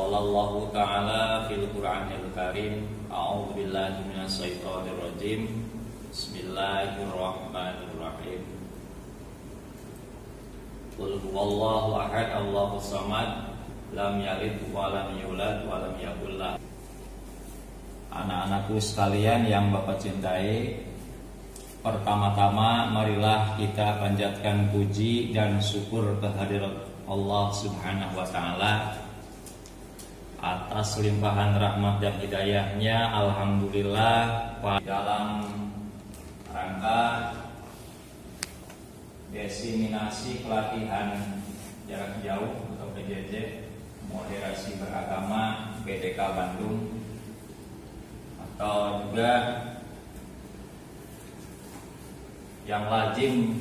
Qala ta'ala fil Qur'anil Karim. A'udzu billahi minasyaitonir rajim. Bismillahirrahmanirrahim. Qul huwallahu ahad, Allahus samad, lam yalid wa lam yulad wa lam yakul lahu. Anak-anakku sekalian yang Bapak cintai, pertama-tama marilah kita panjatkan puji dan syukur kehadirat Allah Subhanahu wa taala atas limpahan rahmat dan hidayahnya. Alhamdulillah, dalam rangka diseminasi pelatihan jarak jauh atau PJJ moderasi beragama BDK Bandung, atau juga yang lazim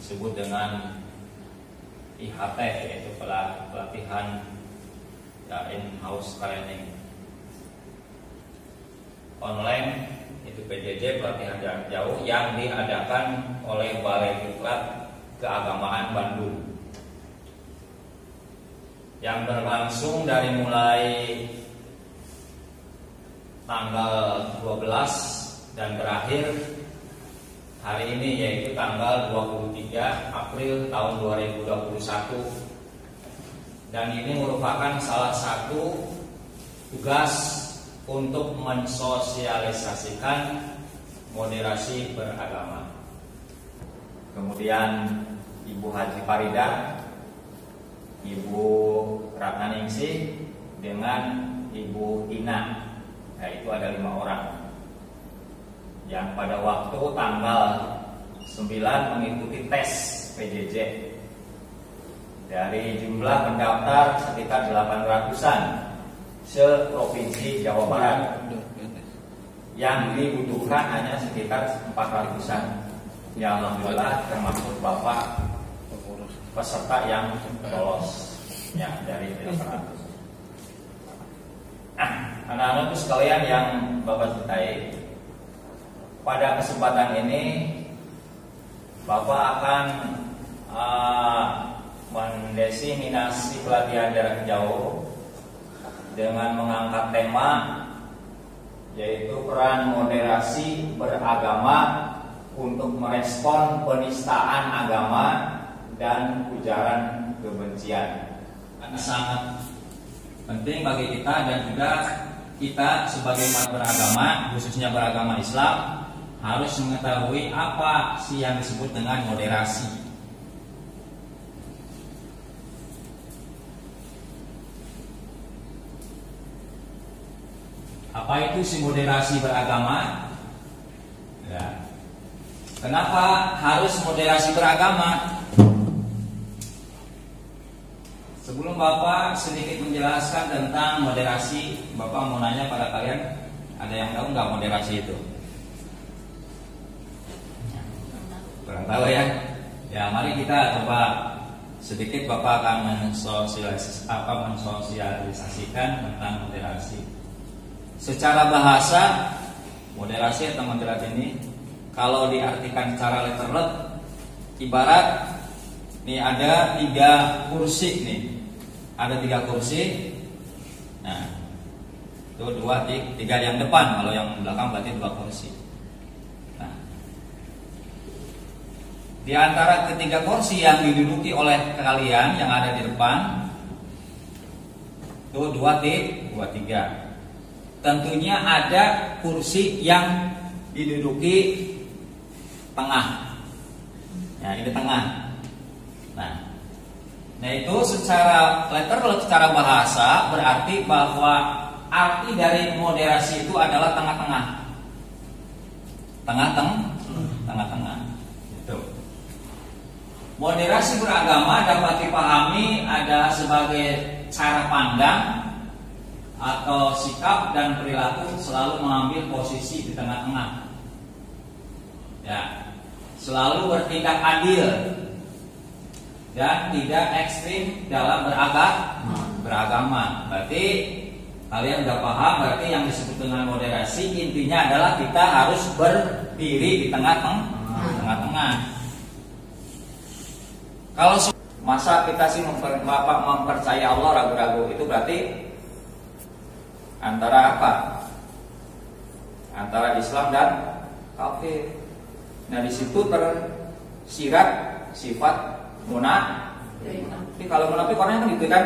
disebut dengan IHT, yaitu pelatihan in-house training online, itu PJJ pelatihan jarak jauh yang diadakan oleh Balai Diklat Keagamaan Bandung, yang berlangsung dari mulai tanggal 12 dan berakhir hari ini, yaitu tanggal 23 April tahun 2021. Dan ini merupakan salah satu tugas untuk mensosialisasikan moderasi beragama. Kemudian Ibu Haji Farida, Ibu Ratnaningsih, dengan Ibu Ina. Nah, itu ada 5 orang yang pada waktu tanggal 9 mengikuti tes PJJ. Dari jumlah pendaftar sekitar 800-an se-provinsi Jawa Barat, yang dibutuhkan hanya sekitar 400-an. Ya alhamdulillah, termasuk Bapak peserta yang lolos ya dari 800. Anak-anakku sekalian yang Bapak cintai, pada kesempatan ini Bapak akan mendesinasi pelatihan jarak jauh dengan mengangkat tema, yaitu peran moderasi beragama untuk merespon penistaan agama dan ujaran kebencian. Sangat penting bagi kita dan juga kita sebagai umat beragama, khususnya beragama Islam, harus mengetahui apa sih yang disebut dengan moderasi. Apa itu si moderasi beragama? Ya. Kenapa harus moderasi beragama? Sebelum Bapak sedikit menjelaskan tentang moderasi, Bapak mau nanya pada kalian, ada yang tahu nggak moderasi itu? Kurang tahu ya? Ya, mari kita coba sedikit. Bapak akan mensosialisasikan tentang moderasi. Secara bahasa, moderasi atau moderasi ini kalau diartikan secara letterlet, ibarat nih ada 3 kursi nih, ada 3 kursi. Nah, itu 2, 3 yang depan, kalau yang belakang berarti 2 kursi. Nah, di antara ketiga kursi yang diduduki oleh kalian yang ada di depan, itu 2, 3. Tentunya ada kursi yang diduduki tengah. Ya, ini tengah. Nah, itu secara letterlet, secara bahasa berarti bahwa arti dari moderasi itu adalah tengah-tengah. Tengah-tengah. Itu. Moderasi beragama dapat dipahami ada sebagai cara pandang atau sikap dan perilaku selalu mengambil posisi di tengah-tengah. Ya, selalu bertindak adil dan tidak ekstrim dalam beragama. Berarti kalian udah paham, berarti yang disebut dengan moderasi intinya adalah kita harus berdiri di tengah-tengah. Kalau masa kita sih mempercayai Allah ragu-ragu, itu berarti antara apa? Antara Islam dan kafir. Nah, di situ tersirat sifat munafik. Tapi kalau munafik orangnya kan gitu kan,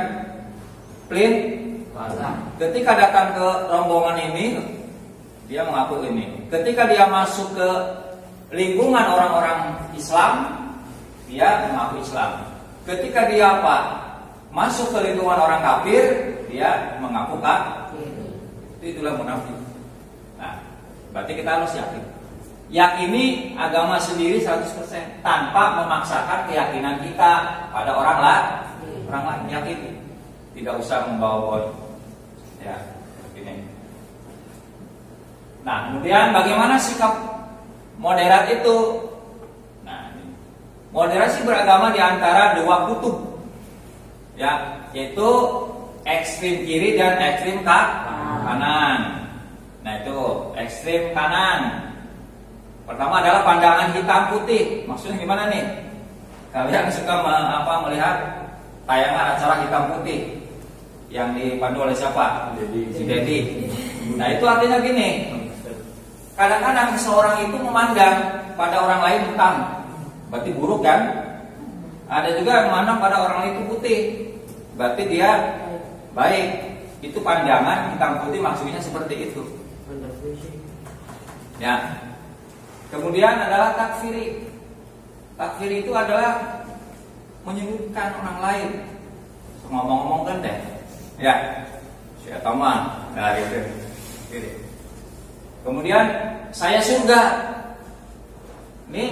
plain. Ketika datang ke rombongan ini, dia mengaku ini. Ketika dia masuk ke lingkungan orang-orang Islam, dia mengaku Islam. Ketika dia apa? Masuk ke lingkungan orang kafir, dia mengaku kafir. Itulah munafik. Nah, berarti kita harus yakin. Yakini agama sendiri 100% tanpa memaksakan keyakinan kita pada orang lain. Yakini. Tidak usah membawa-bawa. Ya, begini. Nah, kemudian bagaimana sikap moderat itu? Nah, moderasi beragama di antara dua kutub. Ya, yaitu ekstrim kiri dan ekstrim kanan. Nah, itu ekstrim kanan. Pertama adalah pandangan hitam putih. Maksudnya gimana nih? Kalian suka melihat tayangan acara hitam putih yang dipandu oleh siapa? Si Dedi. Nah, itu artinya gini. Kadang-kadang seseorang itu memandang pada orang lain hitam, berarti buruk kan? Ada juga yang memandang pada orang lain itu putih, berarti dia baik. Itu pandangan hitam putih, maksudnya seperti itu. Ya. Kemudian adalah takfiri. Takfiri itu adalah menyudutkan orang lain. Ngomong-ngomong kan deh. Ya, saya teman. Nah, gitu. Kemudian saya surga. Ini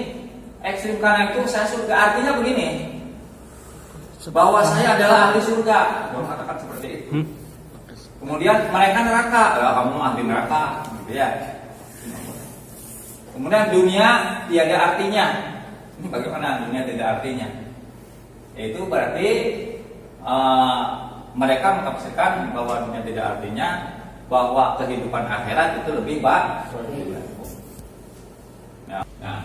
ekstrim kanan itu saya surga. Artinya begini, bahwa saya adalah ahli surga. Orang katakan seperti itu. Kemudian mereka neraka. Kamu ahli neraka. Gitu ya. Kemudian dunia tiada artinya. Ini bagaimana dunia tidak artinya? Itu berarti mereka menafsirkan bahwa dunia tidak artinya, bahwa kehidupan akhirat itu lebih baik. Nah,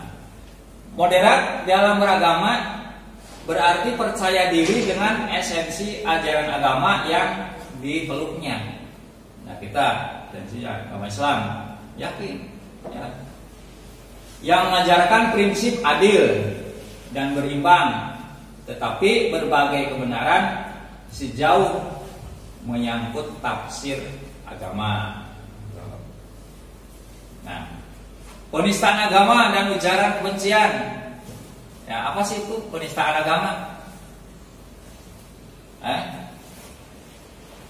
moderat dalam beragama berarti percaya diri dengan esensi ajaran agama yang dipeluknya. Nah, kita esensi agama Islam yakin, ya, yang mengajarkan prinsip adil dan berimbang, tetapi berbagai kebenaran sejauh menyangkut tafsir agama. Nah, penistaan agama dan ujaran kebencian. Ya, apa sih itu penistaan agama?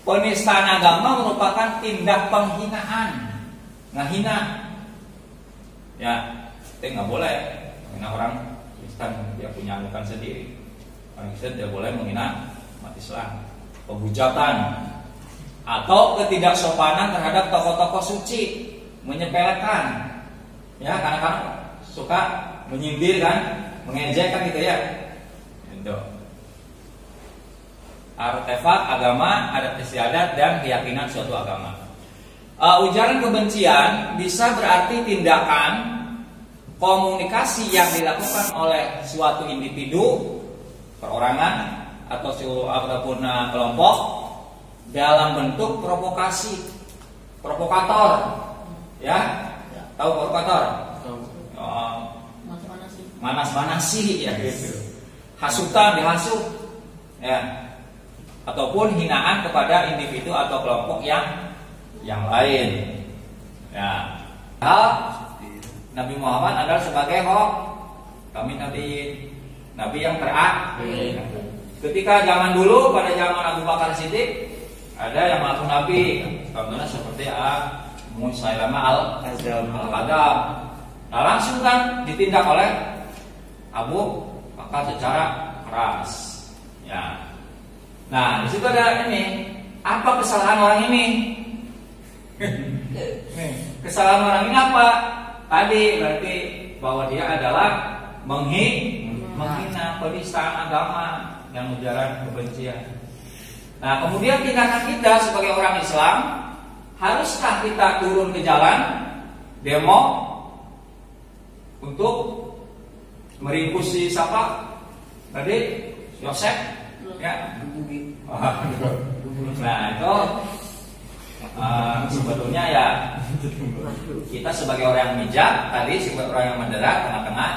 Penistaan agama merupakan tindak penghinaan, ngehina. Ya, kita nggak boleh menghina orang Kristen, dia punya anugerah sendiri. Orang Kristen tidak boleh menghina umat Islam. Penghujatan atau ketidaksopanan terhadap tokoh-tokoh suci, menyepelekan. Ya, kadang-kadang suka menyindir kan, mengejek kan gitu ya. Itu. Artefak agama, adat istiadat dan keyakinan suatu agama. Ujaran kebencian bisa berarti tindakan komunikasi yang dilakukan oleh suatu individu, perorangan ataupun kelompok dalam bentuk provokasi, provokator, ya, tahu provokator? Manas-manasi, ya, gitu. Hasutan, dihasut, ya, ataupun hinaan kepada individu atau kelompok yang lain, ya. Nabi Muhammad adalah sebagai kami nabi yang terakhir. Ketika zaman dulu, pada zaman Abu Bakar Siddiq, ada yang mengaku nabi, contohnya seperti Musailamah al-Kadzdzab. Nah, langsung kan ditindak oleh Abu Bakar secara keras. Ya. Nah, di situ ada ini, apa kesalahan orang ini? Kesalahan orang ini apa? Tadi berarti bahwa dia adalah menghina, penistaan agama dan ujaran kebencian. Nah, kemudian tindakan kita sebagai orang Islam, haruskah kita turun ke jalan demo untuk meringkus si siapa? Tadi Yosef, ya. Nah, itu sebetulnya ya kita sebagai orang yang bijak tadi, sebagai orang yang moderat tengah-tengah,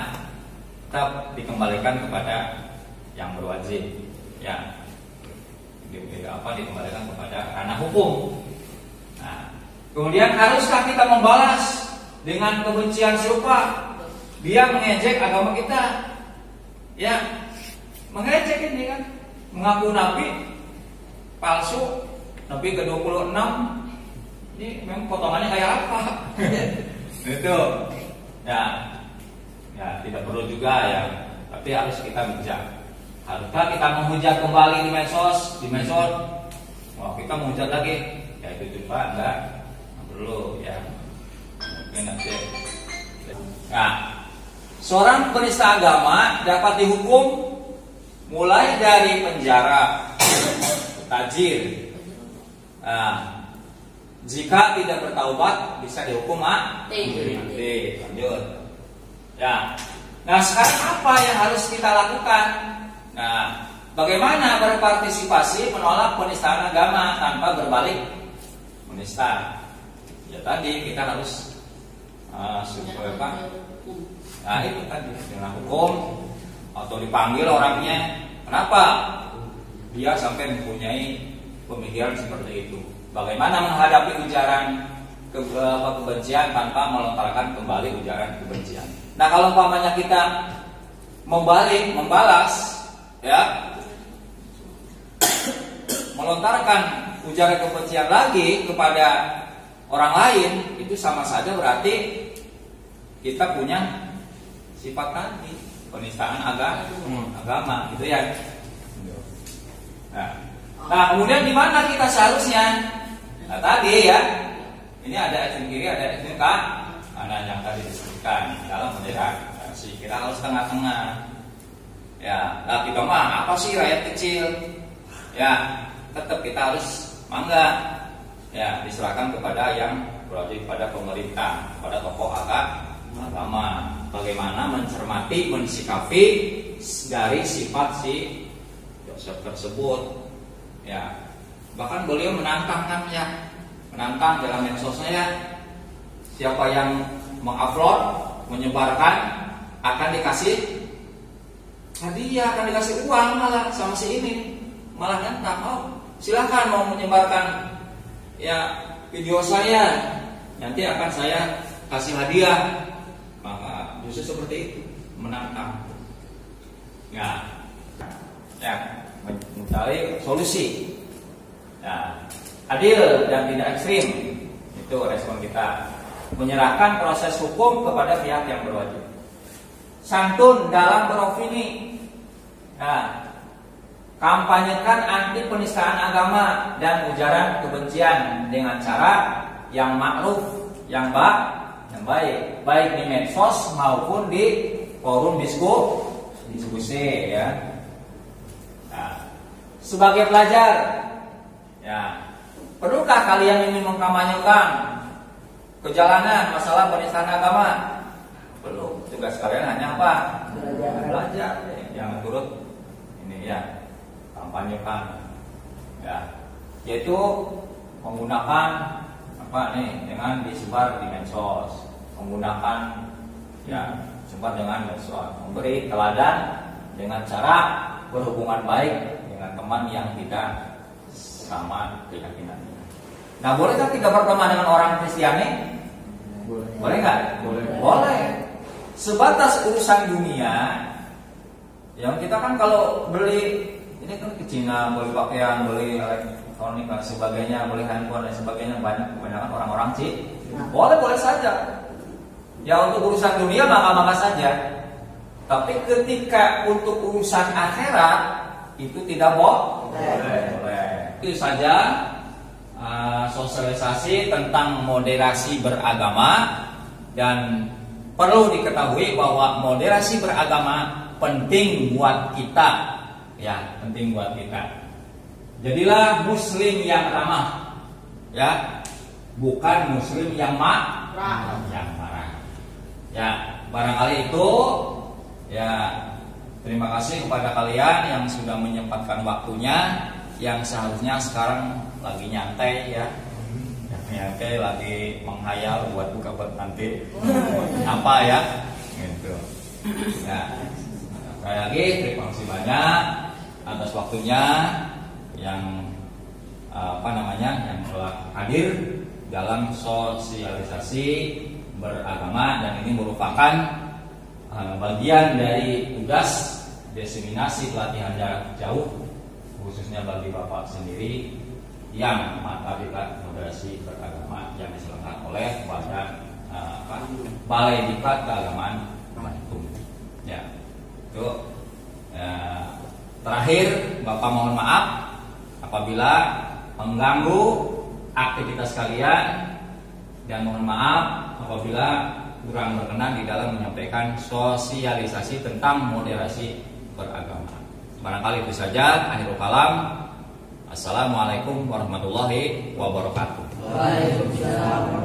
tetap dikembalikan kepada yang berwajib, ya, dikembalikan kepada ranah hukum. Nah, kemudian haruskah kita membalas dengan kebencian serupa? Dia mengejek agama kita, ya, mengejek ini kan, mengaku nabi palsu, nabi ke-26. Ini memang potongannya kayak apa? Itu, ya, tidak perlu juga ya, tapi harus kita bijak. Haruskah kita menghujat kembali di medsos, Wah, kita menghujat lagi, ya itu juga enggak perlu ya. Mungkin nanti. Nah, seorang penista agama dapat dihukum mulai dari penjara, tajir. Nah, jika tidak bertaubat bisa dihukum mati. Lanjut. Ya. Nah, sekarang apa yang harus kita lakukan? Nah, bagaimana berpartisipasi menolak penistaan agama tanpa berbalik menista? Ya tadi kita harus Nah itu tadi dengan hukum atau dipanggil orangnya. Kenapa dia sampai mempunyai pemikiran seperti itu? Bagaimana menghadapi ujaran kebencian tanpa melontarkan kembali ujaran kebencian? Nah, kalau umpamanya kita membalas, ya, melontarkan ujaran kebencian lagi kepada orang lain, itu sama saja berarti kita punya sifat tadi penistaan agama, gitu ya. Nah, kemudian di mana kita seharusnya? Nah, tadi ya, ini ada ekstrem kiri, ada ekstrem kanan yang tadi disebutkan dalam moderasi. Kita harus tengah-tengah. Ya, nah kita mah apa sih rakyat kecil? Ya, tetap kita harus mangga. Ya, diserahkan kepada yang berwajib, pada pemerintah, pada tokoh agama. Bagaimana mencermati, mensikapi dari sifat si Yosef tersebut. Ya, bahkan beliau menantang dalam medsosnya ya, siapa yang mengupload, menyebarkan akan dikasih hadiah, akan dikasih uang malah sama si ini, malah nantang, oh silakan mau menyebarkan ya video saya, nanti akan saya kasih hadiah. Maka justru seperti itu, menantang. Ya, mencari solusi. Ya, adil dan tidak ekstrim, itu respon kita. Menyerahkan proses hukum kepada pihak yang berwajib. Santun dalam beropini. Nah, kampanyekan anti penistaan agama dan ujaran kebencian dengan cara yang ma'ruf, yang baik, baik di medsos maupun di forum diskusi ya. Nah, sebagai pelajar, ya, perlukah kalian ingin mengkampanyekan kejalanan masalah penistaan agama? Belum. Tugas kalian hanya apa? Belajar. Yang turut ini ya, kampanyekan. Ya, yaitu menggunakan apa nih, dengan disebar di medsos, menggunakan ya sebar dengan medsos, memberi teladan dengan cara berhubungan baik dengan teman yang tidak sama keyakinannya. Nah, bolehkah kita berteman dengan orang Kristiani? Boleh nggak? Boleh. Sebatas urusan dunia, yang kita kan kalau beli ini kan ke Cina, beli pakaian, beli elektronik dan sebagainya, beli handphone dan sebagainya, kebanyakan orang-orang sih. Boleh saja. Ya untuk urusan dunia maka saja. Tapi ketika untuk urusan akhirat itu tidak boleh. Itu saja sosialisasi tentang moderasi beragama, dan perlu diketahui bahwa moderasi beragama penting buat kita, ya, penting buat kita. Jadilah muslim yang ramah, ya, bukan muslim yang marah. Ya, barangkali itu, ya, terima kasih kepada kalian yang sudah menyempatkan waktunya, yang seharusnya sekarang lagi nyantai ya. Ya, oke, lagi menghayal buat buat nanti apa ya, gitu. Ya, sekali lagi terima kasih banyak atas waktunya yang yang telah hadir dalam sosialisasi beragama, dan ini merupakan bagian dari tugas diseminasi pelatihan jarak jauh khususnya bagi Bapak sendiri yang mata diklat moderasi beragama yang diselenggarakan oleh Balai Diklat Keagamaan Bandung. Ya, itu terakhir Bapak mohon maaf apabila mengganggu aktivitas kalian, dan mohon maaf apabila kurang berkenan di dalam menyampaikan sosialisasi tentang moderasi beragama. Barangkali itu saja, akhirul kalam. Assalamualaikum warahmatullahi wabarakatuh. Waalaikumsalam.